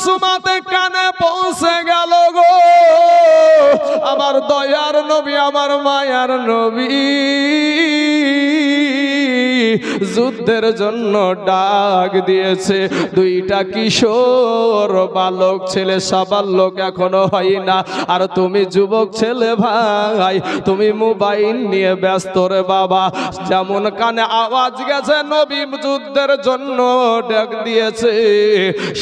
সুমাতে কানে পৌঁছে গেল গো আমার দয়ার নবী আমার মায়ার নবী যুদ্ধের জন্য ডাক দিয়েছে। দুইটা কিশোর বালক ছেলে, সাবালক এখনো হয় না, আর তুমি যুবক ছেলে ভাই, তুমি মোবাইল নিয়ে ব্যস্ত রে বাবা। যেমন কানে আওয়াজ গেছে নবী যুদ্ধের জন্য ডাক দিয়েছে,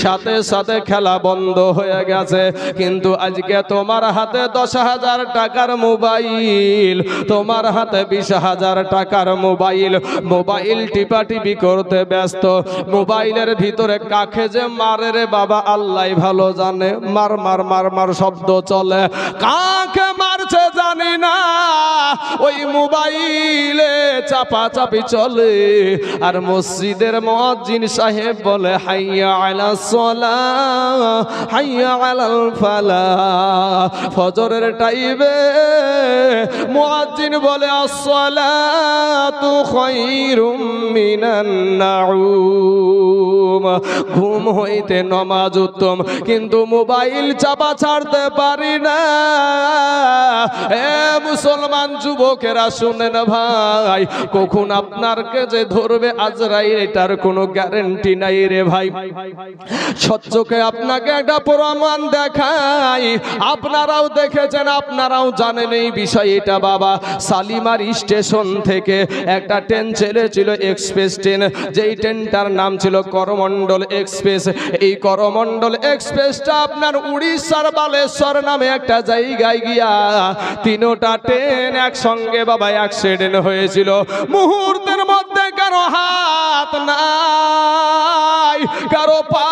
সাথে সাথে খেলা বন্ধ হয়ে গেছে। কিন্তু আজকে তোমার হাতে 10,000 টাকার মোবাইল, তোমার হাতে 20,000 টাকার মোবাইল, মোবাইল টিপাটিপি করতে ব্যস্ত। মোবাইলের ভিতরে কাকে যে মারে রে বাবা আল্লাহ ভালো জানে। মার মার মার মার শব্দ চলে, কাকে মারছে জানি না, ওই মোবাইলে চাপাচাপি চলে। আর মসজিদের মুয়াজ্জিন সাহেব বলে হাইয়া আলাস সালাহ হাইয়া আলাল ফালাহ। ফজরের টাইমে মুয়াজ্জিন বলে আসসালাতু খায়রুম মিনান নাউম, ঘুম হইতে নামাজ উত্তম। কিন্তু মোবাইল চাপা ছাড়তে পারি না। এ মুসলমান যুবকেরা শুনেন ভাই, কখন আপনারকে যে ধরবে আজরাইল এটার কোনো গ্যারান্টি নাই রে ভাই। সত্যকে আপনাকে একটা প্রমাণ দেখাই, আপনারাও দেখেছেন, আপনারাও জানেন এই বিষয় এটা বাবা। শালিমার স্টেশন থেকে একটা ট্রেন ছেড়েছিল, এক্সপ্রেস ট্রেন, যেই ট্রেনটার নাম ছিল করমণ্ডল এক্সপ্রেস। এই করমণ্ডল এক্সপ্রেসটা আপনার উড়িষ্যার বালেশ্বর নামে একটা জায়গায় গিয়া তিনটা ট্রেন একসঙ্গে বাবা অ্যাক্সিডেন্ট হয়েছিল। মুহূর্তের মধ্যে কারো হাত নাই, কারো পা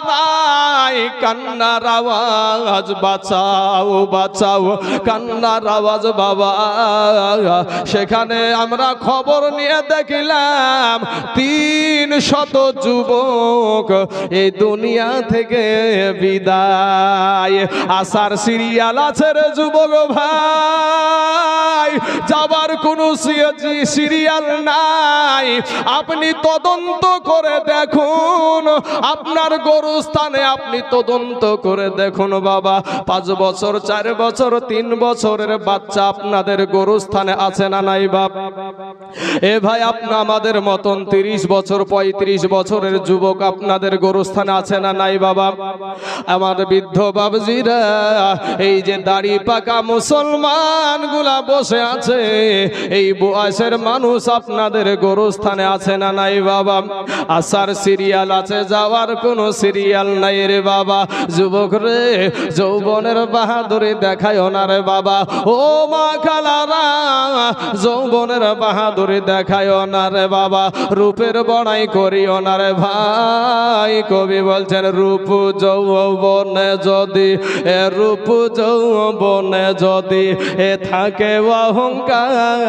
নাই, কান্নার আওয়াজ বাঁচাও বাঁচাও, কান্নার আওয়াজ বাবা। সেখানে আমরা খবর নিয়ে দেখিলাম 300 যুবক এই দুনিয়া থেকে বিদায়। আসার সিরিয়াল আছে রে যুবক ভাই, যাবার কোনো সিরিয়াল নাই। আপনি তদন্ত করে দেখুন, আপনার গরুস্থানে আপনি তদন্ত করে দেখুন বাবা। 5 বছর 4 বছর 3 বছরের বাচ্চা আপনাদের গরুস্থানে আছে না নাই বাপ? এ ভাই আপনি আমাদের মতন 30 বছর 35 বছরের যুবক আপনাদের গরুস্থানে আছে না নাই বাবা? আমার বৃদ্ধ বাবজিরা, এই যে দাড়ি পাকা মুসলমান গুলা বসে আছে, এই বয়সের মানুষ আপনাদের গরুস্থানে আছে না নাই বাবা? আসার সিরিয়াল আছে, যাওয়ার কোনো সিরিয়াল নাই রে বাবা। যুবক রে, যৌবনের বাহাদুরি দেখায় না রে বাবা। ও মা খালারা, যৌবনের বাহাদুরি দেখায় না রে বাবা। রূপের বড়াই করিও না রে ভাই। কবি বলছেন রূপ যৌবনে যদি, রূপ যৌবনে যদি থাকে অহংকার,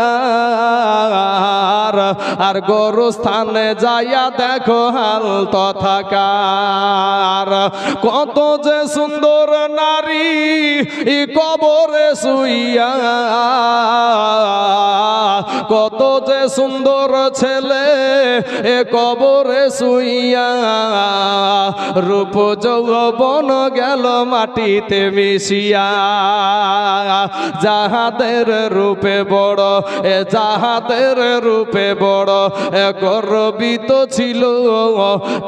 আর গরুস্থানে যাইয়া দেখো হাল তথাকার। কত যে সুন্দর নারী কবরে শুইয়া, কত যে সুন্দর ছেলে কবরে শুইয়া, রূপ যৌবন গেল মাটিতে মিশিয়া। যাহাদের রূপে বড়, যাহাদের রূপে বড় গর্বিত ছিল,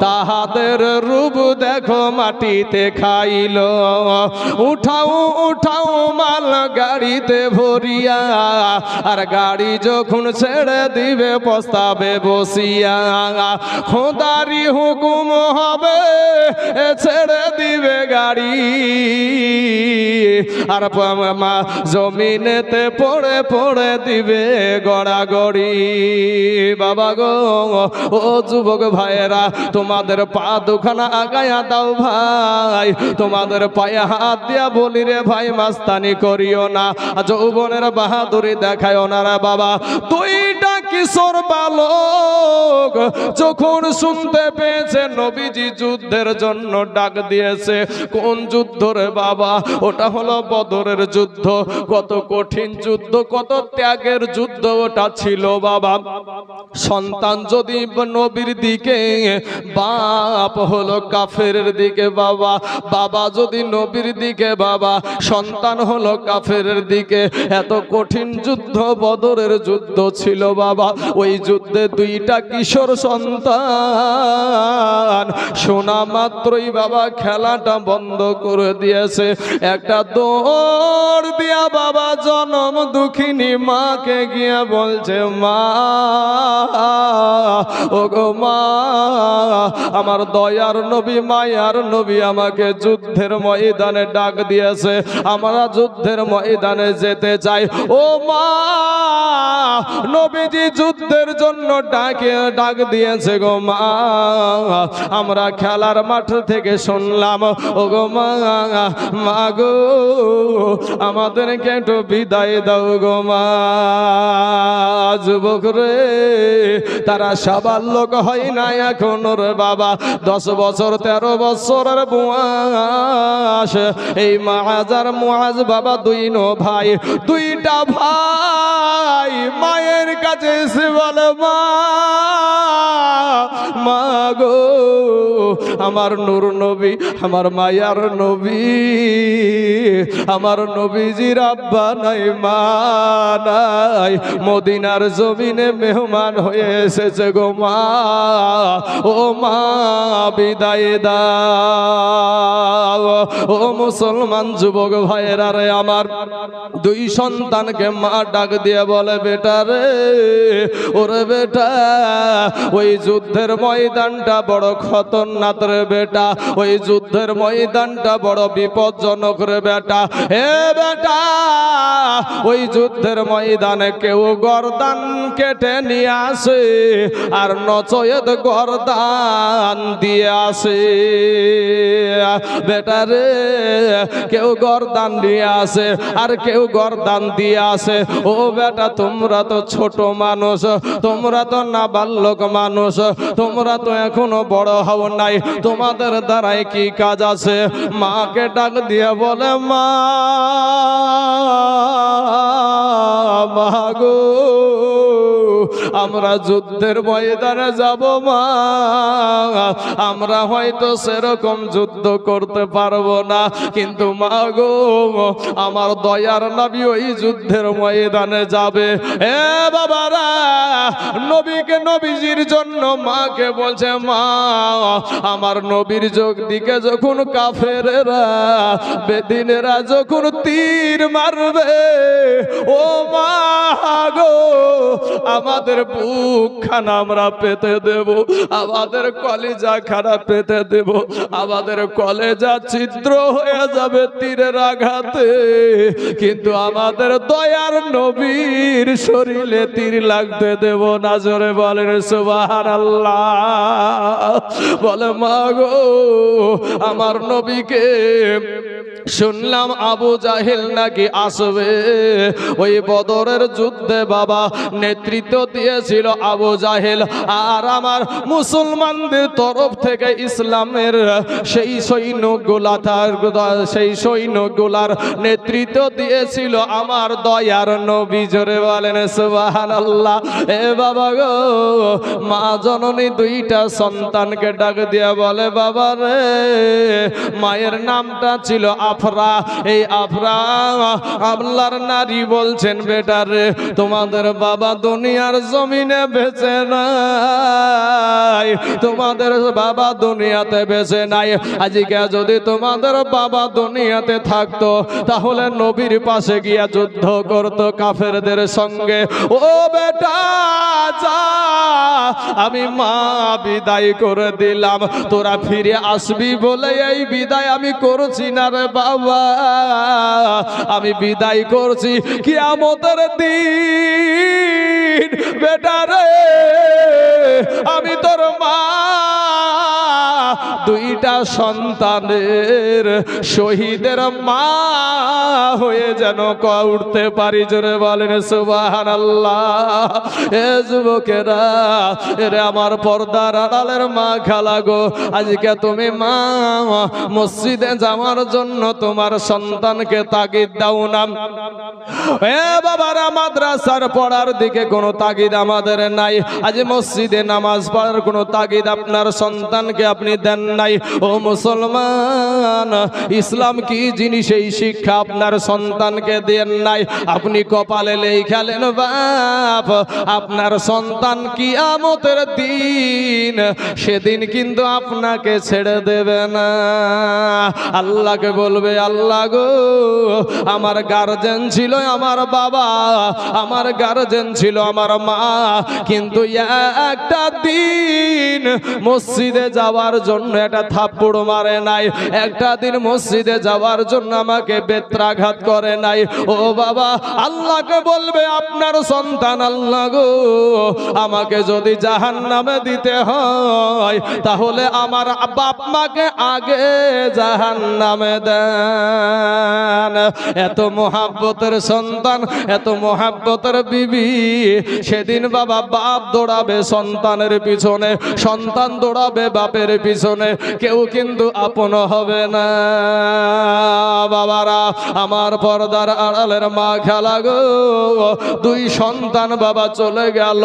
তাহাদের রূপ দেখো মাটিতে খাইল। উঠাও উঠাও মাল গাড়িতে ভরিয়া, আর গাড়ি যখন ছেড়ে দিবে পস্তাবে বসিয়া। খোদারি হুকুম হবে ছেড়ে দিবে গাড়ি, আর জমিনেতে পড়ে পড়ে দিবে গড়াগড়ি। বাবা গো, ও যুবক ভাইয়েরা, তোমাদের পা দুখানা আগায়া দাও ভাই। তোমাদের পায়ে হাত দিয়া বলি রে ভাই, মাস্তানি করিও না, যৌবনের বাহাদুরি দেখায় না রে বাবা। দুইটা কিশোর বালক যখন শুনতে পেয়েছে নবীজি যুদ্ধের জন্য ডাক দিয়েছে। কোন যুদ্ধ রে বাবা? ওটা হলো বদরের যুদ্ধ। কত কঠিন যুদ্ধ, কত ত্যাগের যুদ্ধ ওটা ছিল বাবা। সন্তান যদি নবীর দিকে, বাপ হলো কাফেরের দিকে বাবা। বাবা যদি নবীর দিকে, বাবা সন্তান হলো কাফেরের দিকে। এত কঠিন যুদ্ধ বদরের যুদ্ধ ছিল বাবা। ওই যুদ্ধে দুইটা কিশোর সন্তান শোনা মাত্রই বাবা খেলাটা বন্ধ করে দিয়েছে। একটা দৌড় দিয়া বাবা জনম দুঃখিনী মাকে গিয়ে বলছে, মা ও গো মা, আমার দয়ার নবী মায়ার নবী আমাকে যুদ্ধের ময়দানে ডাক দিয়েছে, আমরা যুদ্ধের ময়দানে যেতে চাই। ও মা, নবীজি যুদ্ধের জন্য ডাক দিয়েছে গো মা। আমরা খেলার মাঠ থেকে শুনলাম। ও গো মা, মা গো আমাদেরকে একটু বিদায় দাও গো মা। যুবক রে, তারা সবার লোক হয় না এখন রে বাবা। 10 বছর 13 বছরের বয়স। এই মুআজ আর মুআজ বাবা দুই ভাই, দুইটা ভাই মায়ের কাছে এসে বলে, মা, মা গো, আমার নূর নবী, আমার মায়ার নবী, আমার নবীজির আব্বা নাই, মা নাই, মদিনার জমিনে মেহমান হয়ে এসেছে গো মা। ও মা, বিদায় দাও। ও মুসলমান যুবক ভাইয়েরা রে আমার, দুই সন্তানকে মা ডাক দিয়ে বলে, বেটা রে, ওরে বেটা, ওই যুদ্ধের ময়দানটা বড় খতরনাক রে বেটা, ওই যুদ্ধের ময়দানটা বড় বিপজ্জনক রে বেটা। হে বেটা, ওই যুদ্ধের ময়দানে কেউ গর্দান কেটে নিয়ে আসে আর নচয়েত গর্দান দিয়ে আসে। বেটা রে, কেউ গর্দান দিয়ে আসে আর কেউ গর্দান দিয়ে আসে। ও বেটা, তোমরা তো ছোট মানুষ, তোমরা তো নাবালক মানুষ, তোমরা তো এখনো বড় হও নাই, তোমাদের দ্বারাই কি কাজ আছে? মাকে ডাক দিয়ে বলে, মা, মা গো, আমরা যুদ্ধের ময়দানে যাব মা। আমরা হয়তো সেরকম যুদ্ধ করতে পারবো না, কিন্তু মা গো, আমার দয়ার নবী ওই যুদ্ধের ময়দানে যাবে। এ বাবারা, নবীকে, নবীজির জন্য মাকে বলছে, মা, আমার নবীর যোগ দিকে যখন কাফেরেরা, বেদিনেরা যখন তীর মারবে, ও মা গো, আমাদের বুক খানা আমরা পেতে দেব, আমাদের কলিজা খানা পেতে দেব, আমাদের কলেজা ছিদ্র হয়ে যাবে তীরের আঘাতে, কিন্তু আমাদের দয়ার নবীর শরীরে তীর লাগতে দেব না। জোরে বলেন সুবহানাল্লাহ। বলে, মা গো, আমার নবীকে শুনলাম আবু জাহেল নাকি আসবে। ওই বদরের যুদ্ধে বাবা নেতৃত্ব দিয়েছিল আবু জাহেল, আর আমার মুসলমানদের তরফ থেকে ইসলামের সেই সৈন্যগুলার নেতৃত্ব দিয়েছিল আমার দয়ার নবী। জোরে বলেন সুবহানাল্লাহ। এ বাবা গো, মা জননী দুইটা সন্তানকে ডাক দিয়া বলে, বাবা রে, মায়ের নামটা ছিল আফরা। এই আফরা আল্লাহর নারী বলছেন, বেটা রে, তোমাদের বাবা দুনিয়ার জমিনে বেঁচে নাই, তোমাদের বাবা দুনিয়াতে বেঁচে নাই। আজকে যদি তোমাদের বাবা দুনিয়াতে থাকতো, তাহলে নবীর পাশে গিয়া যুদ্ধ করতো কাফেরদের সঙ্গে। ও বেটা, যা, আমি মা বিদায় করে দিলাম, তোরা ফিরে আসবি বলে এই বিদায় আমি করছি না রে বাবা, আমি বিদায় করছি কিয়ামতের দিন। বেটা রে, আমি তোর মা, দুইটা সন্তানের শহীদের মা হয়ে যেন উঠতে পারি। জোরে বলেন সুবহানাল্লাহ। এ যুবকেরা, এরে আমার পর্দার আড়ালের মা খালা গো, আজকে তুমি মা মসজিদে যাওয়ার জন্য তোমার সন্তানকে তাগিদ দাও না। এ বাবারা, মাদ্রাসার পড়ার দিকে কোনো তাগিদ আমাদের নাই। আজ মসজিদে নামাজ পড়ার কোনো তাগিদ আপনার সন্তানকে আপনি দেন নাই। ও মুসলমান, ইসলাম কি জিনিস এই শিক্ষা আপনার সন্তানকে দেন নাই। আপনি কপালে লেখালেন বাপ, আপনার সন্তান কিয়ামতের দিন সেদিন কিন্তু আপনাকে ছেড়ে দেবে না। আল্লাহকে বলবে, আল্লাহ গো, আমার গার্জেন ছিল আমার বাবা, আমার গার্জেন ছিল আমার মা, কিন্তু একটা দিন মসজিদে যাওয়ার জন্য একটা থাপ্পড় মারে নাই, একটা দিন মসজিদে যাওয়ার জন্য আমাকে বেত্রাঘাত করে নাই। ও বাবা, আল্লাহকে বলবে আপনার সন্তান, আল্লাহ গো, আমাকে যদি জাহান্নামে দিতে হয় তাহলে আমার বাপ মাকে আগে জাহান্নামে দেন। এত মোহাব্বতের সন্তান, এত মোহাব্বতের বিবি, সেদিন বাবা বাপ দৌড়াবে সন্তানের পিছনে, সন্তান দৌড়াবে বাপের পিছনে, কেউ কিন্তু আপন হবে না। বাবারা, আমার পর্দার আড়ালের মা খালা গো, দুই সন্তান বাবা চলে গেল,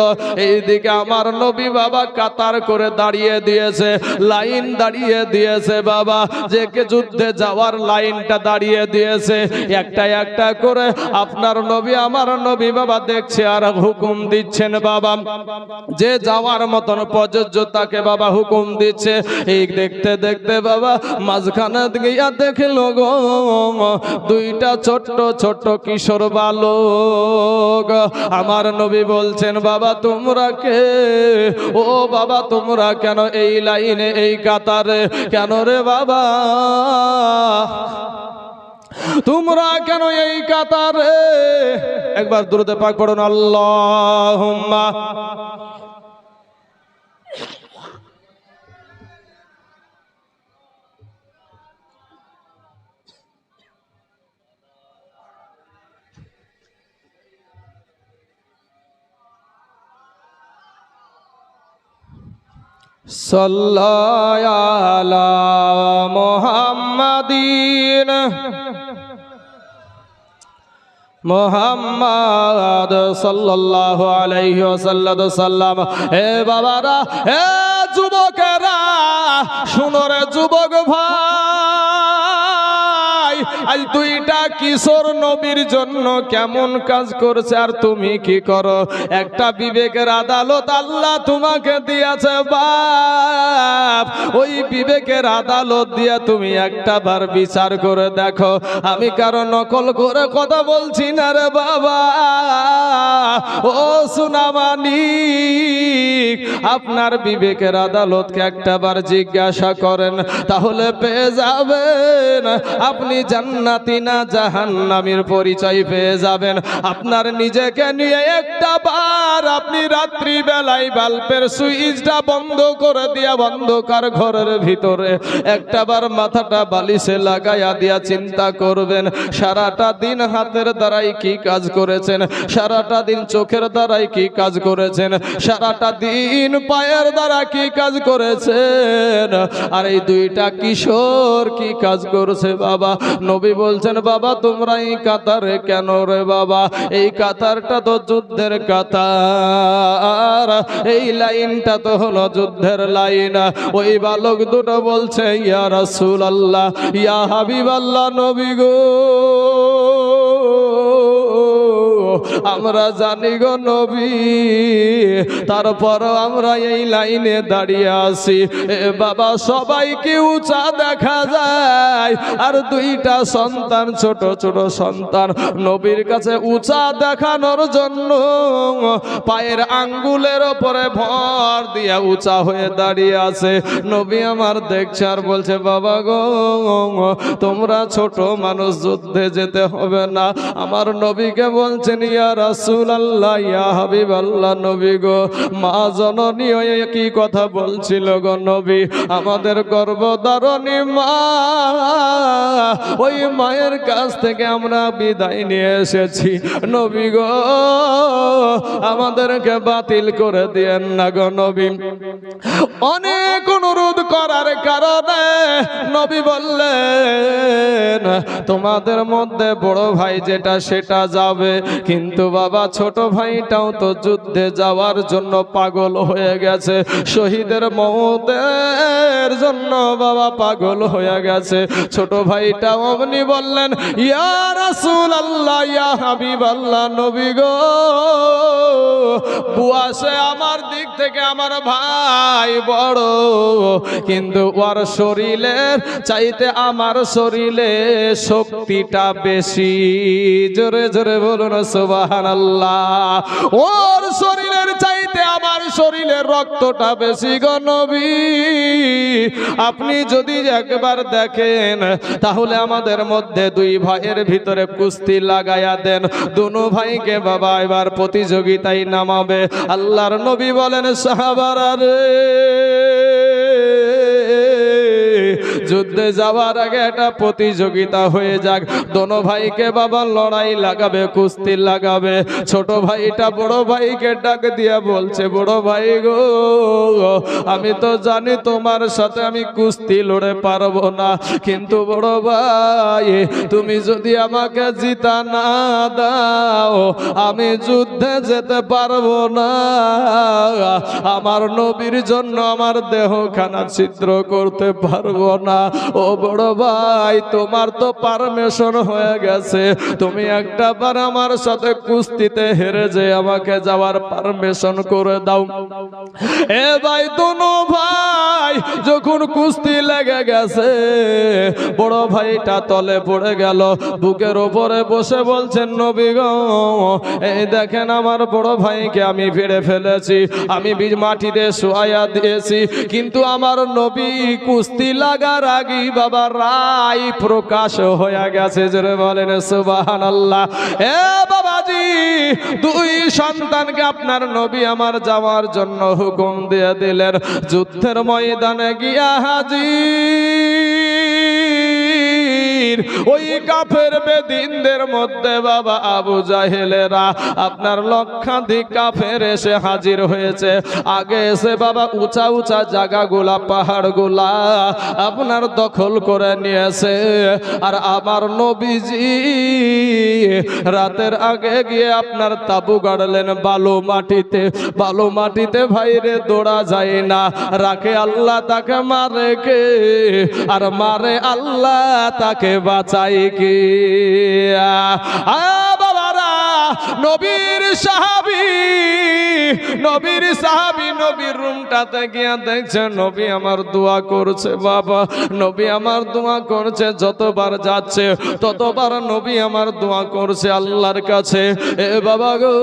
এইদিকে আমার নবী বাবা কাতার করে দাঁড়িয়ে দিয়েছে, লাইন দাঁড়িয়ে দিয়েছে বাবা, যে কে যুদ্ধে যাওয়ার লাইনটা দাঁড়িয়ে দিয়েছে, একটা একটা করে আপনার নবী আমার নবী বাবা দেখছে আর হুকুম দিচ্ছেন বাবা, যে যাওয়ার মতন প্রযোজ্য তাকে বাবা হুকুম দিচ্ছে। এই দেখতে দেখতে বাবা মাঝখানে গিয়া দেখলো গো দুইটা ছোট্ট ছোট্ট কিশোর বালক। আমার নবী বলছেন, বাবা তোমরা কে? ও বাবা তোমরা কেন এই লাইনে, এই কাতারে কেন রে বাবা? তোমরা কেন এই কাতারে? একবার দুরূদে পাক পড়ুন, আল্লাহুম্মা সাল্লাল্লাহু আলা মুহাম্মাদিন মোহাম্মদ সাল্লাল্লাহু আলাইহি ওয়াসাল্লাম। হে বাবারা, হে যুবকেরা, শুনো রে যুবক ভাই, আজ দুইটা কিশোর নবীর জন্য কেমন কাজ করছে আর তুমি কি করো? একটা বিবেকের আদালত আল্লাহ তোমাকে দিয়েছে বাপ, ওই বিবেকের আদালত দিয়ে তুমি একটা বার বিচার করে দেখো। আমি কারো নকল করে কথা বলছি না রে বাবা। ও সুনামানি, আপনার বিবেকের আদালতকে একটা বার জিজ্ঞাসা করেন, তাহলে পেয়ে যাবেন আপনি জান্নাতি না জাহান্নামীর পরিচয় পেয়ে যাবেন। আপনার নিজেকে নিয়ে একটা বার আপনি রাত্রি বেলায় বাল্বের সুইচটা বন্ধ করে দিয়া অন্ধকার ঘরের ভিতরে একটা বার মাথাটা বালিশে লাগাইয়া দিয়া চিন্তা করবেন, সারাটা দিন হাতের দ্বারাই কি কাজ করেছেন, সারাটা দিন চোখের দ্বারাই কি কাজ করেছেন, সারাটা দিন পায়ের দ্বারা কি কাজ করেছেন, আর এই দুইটা কিশোর কি কাজ করছে বাবা। নবী বলছেন, বাবা তোমরা এই কাতারে কেন রে বাবা? এই কাতারটা তো যুদ্ধের কাতার, এই লাইনটা তো হলো যুদ্ধের লাইন। ওই বালক দুটো বলছে, ইয়া রাসূলুল্লাহ, ইয়া হাবিবাল্লাহ, নবী গো, আমরা জানি গো নবী, তারপরও আমরা এই লাইনে দাঁড়িয়ে আছি। এ বাবা, সবাইকে উঁচা দেখা যায়, নাই। আর দুইটা সন্তান, ছোট ছোট সন্তান, নবীর কাছে উঁচা দেখানোর জন্য পায়ের আঙ্গুলের ওপরে ভর দিয়ে উঁচা হয়ে দাঁড়িয়ে আছে। নবী আমার দেখছে আর বলছে, বাবা গো, তোমরা ছোট মানুষ, যুদ্ধে যেতে হবে না। আমার নবীকে বলছেন, ইয়া রাসূলুল্লাহ, ইয়া হাবিবাল্লাহ, নবী গো, মা জননী কি কথা বলছিল গো নবী? আমাদের গর্ভধারণী মা, ওই মায়ের কাছ থেকে আমরা বিদায় নিয়ে এসেছি। নবী গো, আমাদেরকে বাতিল করে দিয়েন না গো নবী। অনেক অনুরোধ করার কারণে নবী বললেন, তোমাদের মধ্যে বড় ভাই যেটা সেটা যাবে, কিন্তু বাবা ছোট ভাইটাও তো যুদ্ধে যাওয়ার জন্য পাগল হয়ে গেছে, শহীদের মওতের জন্য বাবা পাগল হয়ে গেছে। ছোট ভাইটা অমনি বললেন, ইয়া রাসূলুল্লাহ, ইয়া হাবিবাল্লাহ, নবী গো, বুয়াসে আমার দিক থেকে আমার ভাই বড়, কিন্তু ওর শরীরের চাইতে আমার শরীরে শক্তিটা বেশি। জোরে জোরে বলুন সুবহানাল্লাহ। ওর শরীরের চাইতে আমার শরীরের রক্তটা বেশি গো নবী। আপনি যদি একবার দেখেন, তাহলে আমাদের মধ্যে দুই ভাইয়ের ভিতরে কুস্তি লাগায়া দেন, দুনো ভাইকে বাবা এবার প্রতিযোগিতায় নামাবে। আল্লাহর নবী বলেন, সাহাবারা রে, যুদ্ধে যাওয়ার আগে একটা প্রতিযোগিতা হয়ে যাক, দোনো ভাইকে বাবা লড়াই লাগাবে, কুস্তি লাগাবে। ছোট ভাইটা বড় ভাইকে ডাক দিয়া বলছে, বড় ভাই গো, আমি তো জানি তোমার সাথে আমি কুস্তি লড়ে পারবো না, কিন্তু বড় ভাই, তুমি যদি আমাকে জিতা না দাও, আমি যুদ্ধে যেতে পারবো না। আমার নবীর জন্য আমার দেহখানা ছিদ্র করতে পারবো না। ও বড় ভাই, তোমার তো পারমিশন হয়ে গেছে, তুমি একটা বার আমার সাথে কুস্তিতে হেরে যে আমাকে যাওয়ার পারমিশন করে দাও। এ ভাই, দোনো ভাই যখন কুস্তি লেগে গেছে, বড় ভাইটা তলে পড়ে গেল, বুকের উপরে বসে বলছেন, নবী গো, এই দেখেন আমার বড় ভাইকে আমি ফিরে ফেলেছি, আমি মাটিতে শোয়া দিয়েছি, কিন্তু আমার নবী কুস্তি লাগার আগে বাবা রায় প্রকাশ হয়ে গেছে। জোরে বলেন সুবহানাল্লাহ। এ বাবাজি, দুই সন্তানকে আপনার নবী আমার যাওয়ার জন্য হুকুম দিয়ে দিলেন। যুদ্ধের ময়দানে গিয়া হাজির ওই কাফের বেদিনদের মধ্যে বাবা আবু জাহেলেরা, আপনার লক্ষাধিক কাফের এসে হাজির হয়েছে। আগে এসে বাবা উঁচা উঁচা জায়গাগুলা, পাহাড়গুলা আপনার দখল করে নিয়েছে। আর আমার নবীজি রাতের আগে গিয়ে আপনার তাবু গাড়লেন বালু মাটিতে। বালু মাটিতে ভাইরে দৌড়া যায় না, রাখে আল্লাহ তাকে মারে কে, আর মারে আল্লাহ তাকে বাঁচাই কে। বাবারা, নবীর সাহাবী, নবীর সাহাবী নবীর রুমটাতে গিয়া দেখছে নবী আমার দোয়া করছে। বাবা, নবী আমার দোয়া করছে, যতবার যাচ্ছে ততবার নবী আমার দোয়া করছে আল্লাহর কাছে। এ বাবা গো,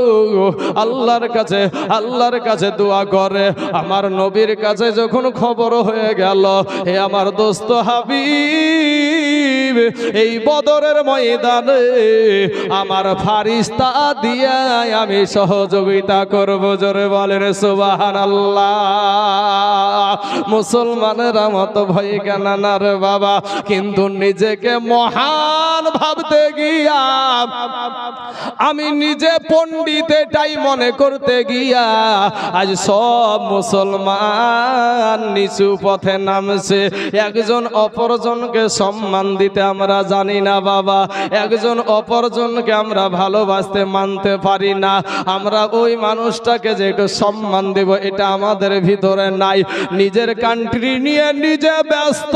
আল্লাহর কাছে, আল্লাহর কাছে দোয়া করে। আমার নবীর কাছে যখন খবর হয়ে গেল, হে আমার দোস্ত হাবিব, এই বদরের ময়দানে আমার ফারিস্তা দিয়া আমি সহযোগিতা করব। জোরে বলেন সুবহানাল্লাহ। মুসলমানেরা মত ভয় কেন না রে বাবা, কিন্তু নিজেকে মহান ভাবতে গিয়া, আমি নিজে পণ্ডিত এটাই মনে করতে গিয়া আজ সব মুসলমান নিচু পথে নামছে। একজন অপরজনকে সম্মান দিতে আমরা জানি না বাবা, একজন অপরজনকে আমরা ভালোবাসতে মানতে পারি না, আমরা ওই মানুষটাকে যে একটু সম্মান দেব এটা আমাদের ভিতরে নাই। নিজের কান্ট্রি নিয়ে নিজে ব্যস্ত,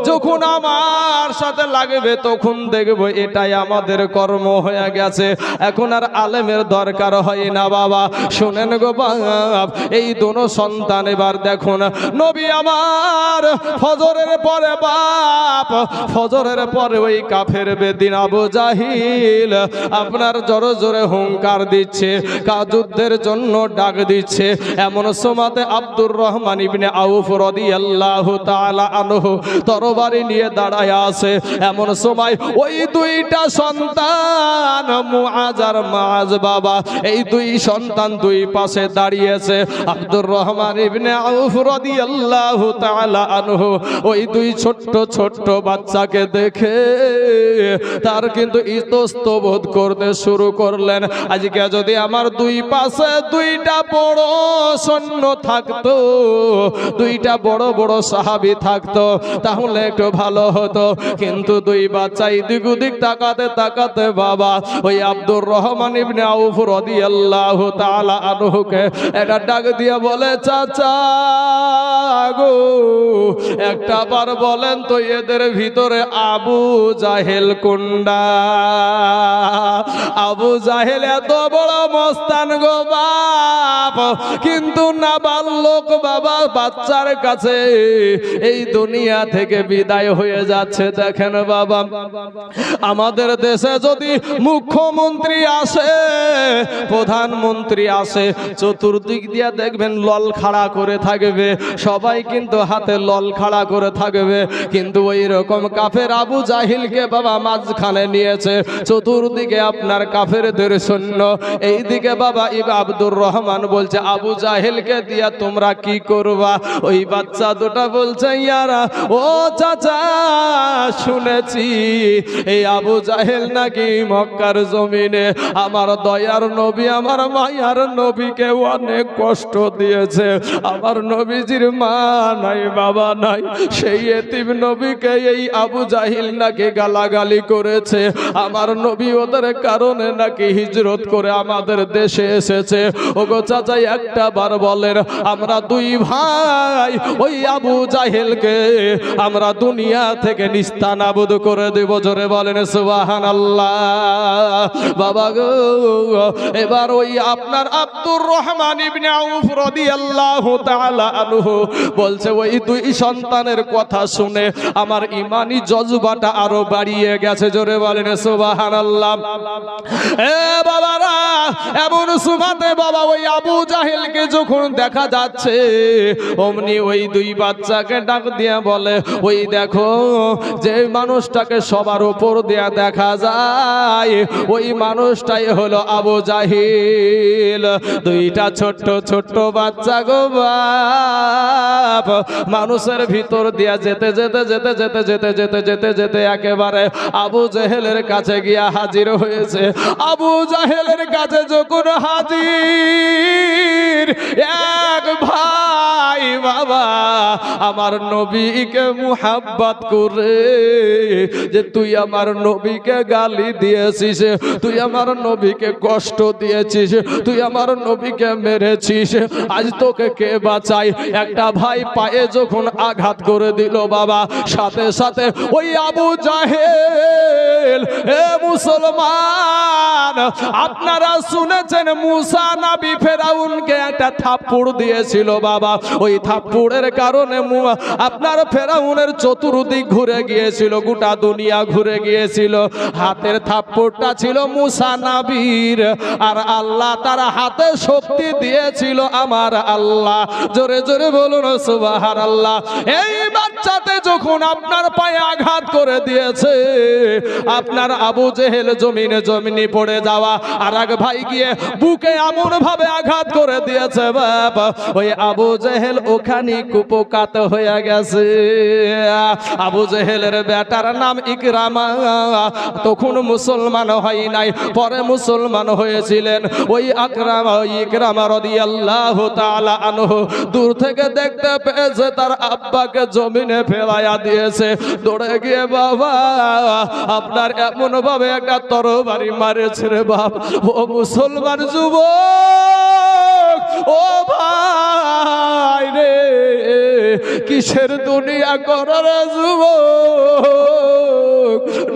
যখন আমার সাথে লাগবে তখন দেখবো এটাই আমাদের কর্ম হয়ে গেছে। এখন আর আলেমের দরকার হয় না বাবা। শুনেন গো বাপ, এই দোনো সন্তান এবার দেখুন, নবী আমার ফজরের পরে বাপ, ফজরের পরে ওই কাফের বেদিন আবু জাহিল আপনার জোরে জোরে হুঙ্কার দিচ্ছে, যুদ্ধের জন্য ডাক দিচ্ছে। এমন সময়তে আব্দুর রহমান ইবনে আউফ রাদিয়াল্লাহু তাআলা আনহু তরবারি নিয়ে দাঁড়ায় আছে। এমন সময় ওই দুইটা সন্তান মুআজ আর মাআজ বাবা, এই দুই সন্তান দুই পাশে দাঁড়িয়েছে। আব্দুর রহমান ইবনে আউফ রাদিয়াল্লাহু তাআলা আনহু ওই দুই ছোট্ট ছোট্ট বাচ্চাকে দেখে তার কিন্তু ইতস্ত বোধ করতে শুরু করলেন। আজকে যদি আমার দুই পাশে দুইটা বড় সৈন্য থাকতো, দুইটা বড় বড় সাহাবী থাকতো, তাহলে একটু ভালো হতো। কিন্তু দুই বাচ্চা এদিক ওদিক তাকাতে তাকাতে বাবা ওই আব্দুর রহমান ইবনে আউফ রাদিয়াল্লাহু তাআলা আনহুকে এটা ডাক দিয়ে বলে, চাচা গো একটা বার বলেন তো এদের ভিতরে আবু জাহেল কোনটা? আবু জাহেল এত বড় মস্তান গো বাপ, কিন্তু নাবালক বাবা বাচ্চার কাছে এই দুনিয়া থেকে বিদায় হয়ে যাচ্ছে। দেখেন বাবা, আমাদের দেশে যদি মুখ্যমন্ত্রী আসে, প্রধানমন্ত্রী আসে, চতুর্দিক দিয়ে দেখবেন লল খাড়া করে থাকবে, সবাই কিন্তু হাতে লল খাড়া করে থাকবে। কিন্তু ওই রকম কাফের আবু জাহিলকে বাবা মাঝখানে নিয়েছে, চতুর্দিকে আপনার কাফেরদের সৈন্য, এইদিকে বাবা আব্দুর রহমান বলছে আবু জাহিলকে দিয়া তোমরা কি করবা? ওই বাচ্চা দুটা বলছে, ইয়ারা ও চাচা শুনেছি এই আবু জাহেল নাকি মক্কার জমিনে আমার দয়ার নবী আমার মায়ার নবীকে অনেক কষ্ট দিয়েছে। আমার নবীজির মা নাই বাবা নাই, সেই এতিম নবীকে এই আবু জাহিল নাকি গালাগালি করেছে। আমার নবী ওদের কারণে নাকি হিজরত করে আমাদের দেশে এসেছে। ওগো চাচা একটা বার বলেন, আমরা দুই ভাই ওই আবু জাহেলকে আমরা দুনিয়া থেকে নিস্তানাবুদ করে দেব। জোরে বলেন সুবহানাল্লাহ। বাবা গো, এবার ওই আপনার আব্দুর রহমান ইবনে আউফ রাদিয়াল্লাহু তাআলা আনহু বলছে, ওই দুই সন্তানের কথা শুনে আমার ঈমানি জজবাটা আরো বাড়িয়ে গেছে। জোরে বলেন সুবহানাল্লাহ। এ বাবারা, এমন সুমাতে বাবা ওই আবু জাহেলকে যখন দেখা যাচ্ছে, অমনি ওই দুই বাচ্চাকে ডাক দিয়ে বলে, ওই দেখো যে মানুষটাকে সবার উপর দিয়ে দেখা যায়, ওই মানুষটাই হলো আবু জাহিল। দুইটা ছোট্ট ছোট্ট বাচ্চা গো বাপ, মানুষের ভিতর দিয়া যেতে যেতে যেতে যেতে যেতে যেতে যেতে যেতে একেবারে আবু জাহেলের কাছে গিয়া হাজির হয়েছে। আবু জাহেলের কাছে যখন হাজির, এক ভাই বাবা আমার নবীকে মুহাব্বত করে যে তুই আমার নবীকে গালি দিয়েছিস, তুই আমার নবীকে কষ্ট দিয়েছিস, তুই আমার নবীকে মেরেছিস, আজ তোকে কে বাঁচাই? একটা ভাই পায়ে যখন আঘাত করে দিল বাবা, সাথে সাথে ওই আবু জাহেল, হে মুসলমান আপনারা শুনেছেন মুসা নবী ফেরাউনকে একটা থাপ্পড় দিয়েছিল বাবা। ওই থাপ্পড়ের কারণে আপনার ফেরাউনের চতুর্দিক ঘুরে গিয়েছিল, গোটা দুনিয়া ঘুরে গিয়েছিল। হাতের থাপ্পড়টা ছিল মুসা নবীর, আর আল্লাহ তার হাতে শক্তি দিয়েছিল আমার আল্লাহ। জোরে জোরে বলুন সুবহানাল্লাহ। এই বাচ্চাতে যখন আপনার পায়ে আঘাত করে দিয়েছে, আপনার আবু জেহেল জমিনে জমিনে পড়ে যাওয়া, আর এক ভাই গিয়ে বুকে এমন ভাবে আঘাত করে দিয়েছে বাবা, ওই আবু জেহেল ওখানে কুপোকাত হয়ে গেছে। আবু জেহেলের বেটার নাম ইকরামা, তখন মুসলমান হয় নাই, পরে মুসলমান হয়েছিলেন। ওই ইকরামা রাদিয়াল্লাহু তাআলা আনহু দূর থেকে দেখতে পেয়েছে তার আব্বাকে জমিনে ফেলাইয়া দিয়েছে। দৌড়ে গিয়ে বাবা আপনার এমন ভাবে একটা তরবারি মারেছে রে বাপ, ও মুসলমান যুবক, ও ভাই রে, কিসের দুনিয়া করার যুবক,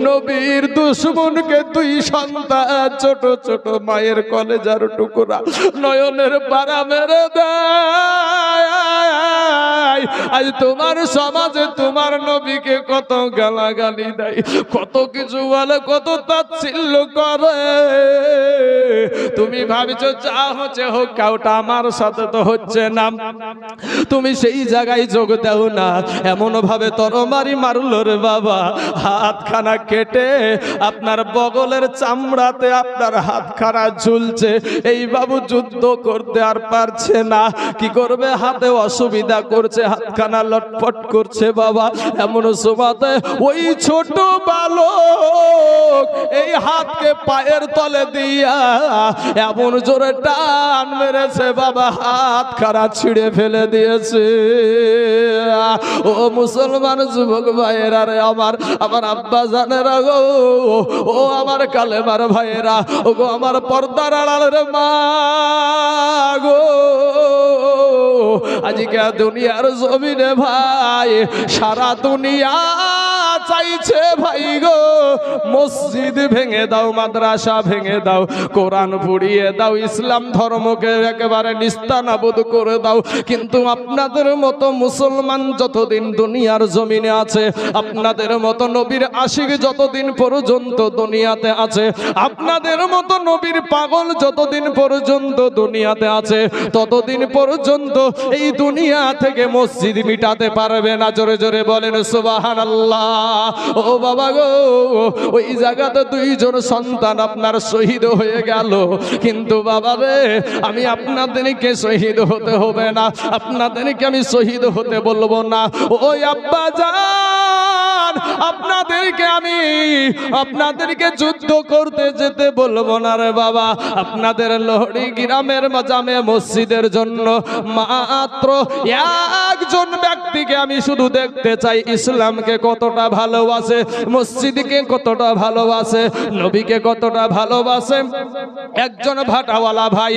নবীর দুশমনকে দুই সন্তান ছোট ছোট মায়ের কলেজার টুকরা নয়নের পারা মেরে দেয়। আজ তোমার সমাজে তোমার নবীকে কত গালাগালি দেয়, কত কিছু বলে, কত তাচ্ছিল্য করে। তুমি ভাবছো যা হচ্ছে হোক, কাউটা আমার সাথে তো হচ্ছে না, তুমি সেই জায়গায় যোগ দাও না। এমন ভাবে তরবারি মারল রে বাবা, হাতখানা কেটে আপনার বগলের চামড়াতে আপনার হাতখানা ঝুলছে। এই বাবু যুদ্ধ করতে আর পারছে না, কি করবে, হাতে অসুবিধা করছে, হাতখানা লটপট করছে বাবা। এমন সময়তে ওই ছোট বালক এই হাতকে পায়ের তলে দিয়া এমন জোরে টান মেরেছে বাবা, হাতখানা ছিঁড়ে ফেলে দিয়েছে। ও মুসলমান যুবক ভাইয়েরা রে, আমার আব্বা জানেরা গো, ও আমার কালেমার ভাইয়েরা, ও গো আমার পর্দার আড়ালের মা গো, আজকে দুনিয়ার জমিনে ভাই সারা দুনিয়া চাইছে ভাই গো, মসজিদ ভেঙে দাও, মাদ্রাসা ভেঙে দাও, কোরআন পুড়িয়ে দাও, ইসলাম ধর্মকে একেবারে নিস্তানাবুদ করে দাও। কিন্তু আপনাদের মতো মুসলমান যতদিন দুনিয়ার জমিনে আছে, আপনাদের মতো নবীর আশিক যতদিন পর্যন্ত দুনিয়াতে আছে, আপনাদের মতো নবীর পাগল যতদিন পর্যন্ত দুনিয়াতে আছে, ততদিন পর্যন্ত এই দুনিয়া থেকে মসজিদ মিটাতে পারবে না। জোরে জোরে বলেন সুবহানাল্লাহ। ও বাবা গো, ওই জায়গাতে দুইজন সন্তান আপনার শহীদ হয়ে গেল, কিন্তু বাবা রে, আমি আপনাদেরকে শহীদ হতে হবে না, আপনাদেরকে আমি শহীদ হতে বলবো না। ওই আব্বা জান, আপনাদেরকে যুদ্ধ করতে যেতে বলবো না রে বাবা। আপনাদের লোহড়ি গ্রামের জামে মসজিদের জন্য মাত্র একজন ব্যক্তিকে আমি শুধু দেখতে চাই, ইসলামকে কতটা ভালোবাসে, মসজিদকে কতটা ভালোবাসে, নবীকে কতটা ভালোবাসে। একজন ভাটাওয়ালা ভাই,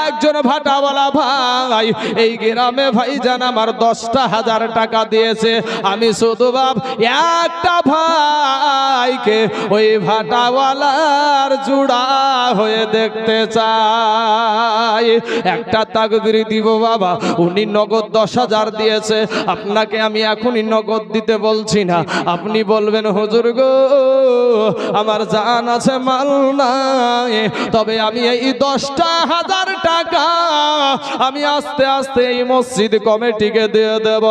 একজন ভাটাওয়ালা ভাই এই গ্রামে ভাইজান আমার 10,000 টাকা দিয়েছে। আমি শুধু বাপ একটা ভাইকে ওই ভাটাওয়ালার জুড়া হয়ে দেখতে চাই। একটা তাকবীর দিব বাবা, উনি নগদ 10,000 দিয়েছে, আপনাকে আমি এখনই নগদ দিতে বলছি না। আপনি বলবেন হুজুর গো, আমার জান আছে, মাল নাই, তবে আমি এই 10,000 টাকা আমি আস্তে আস্তে এই মসজিদ কমিটিকে দিয়ে দেব।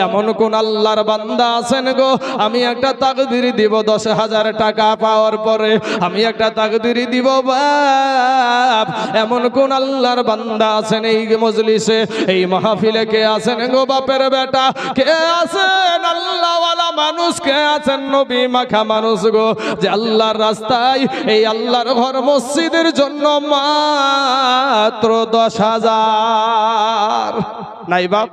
এমন কোন আল্লাহর বান্দা আছেন গো, আমি একটা তাকবীর দিব 10,000 টাকা পাওয়ার পরে আমি একটা তাকবীর দিব বাপ। এমন কোন আল্লাহর বান্দা আছেন এই মজলিসে, এই মাহফিলে কে আছেন গো বাপের বেটা, কে আছেন আল্লাহওয়ালা মানুষ, কে আছেন নবী মাখা মানুষ গো, যে আল্লাহর রাস্তায় এই আল্লাহর ঘর মসজিদের জন্য মাত্র 10,000 নাই বাপ?